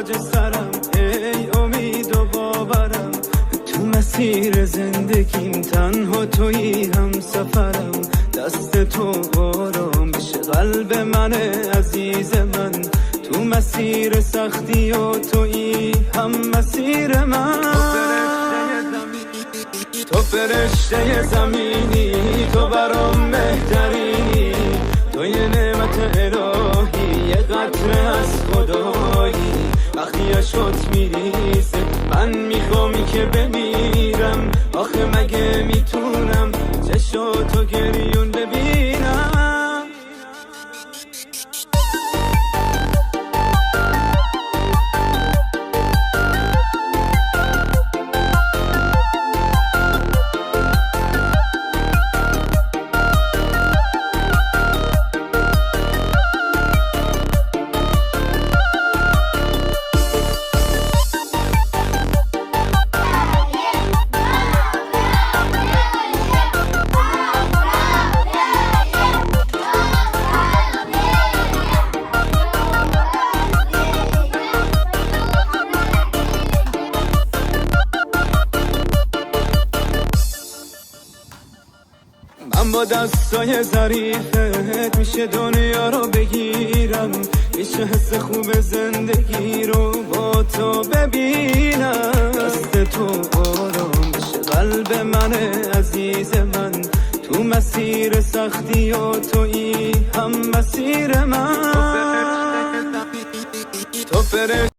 تاج سرم، ای امید و باورم. تو مسیر زندگیم تنها تویی، هم سفرم. دست تو آرامش قلب من عزیز من. تو مسیر سختی و تویی هم مسیر من. تو فرشته زمینی، تو برام بهترینی. تو یه نعمت الهی، یه قطره از خدایی. وقتی اشکات میریزه من میخوامی که بمیرم. آخه مگه میتونم چشاتو گریون ببینم؟ من با دستای ظریفت میشه دنیا رو بگیرم. میشه حس خوب زندگی رو با تو ببینم. دست تو آرام بشه قلب من عزیز من. تو مسیر سختی و تویی هم مسیر من.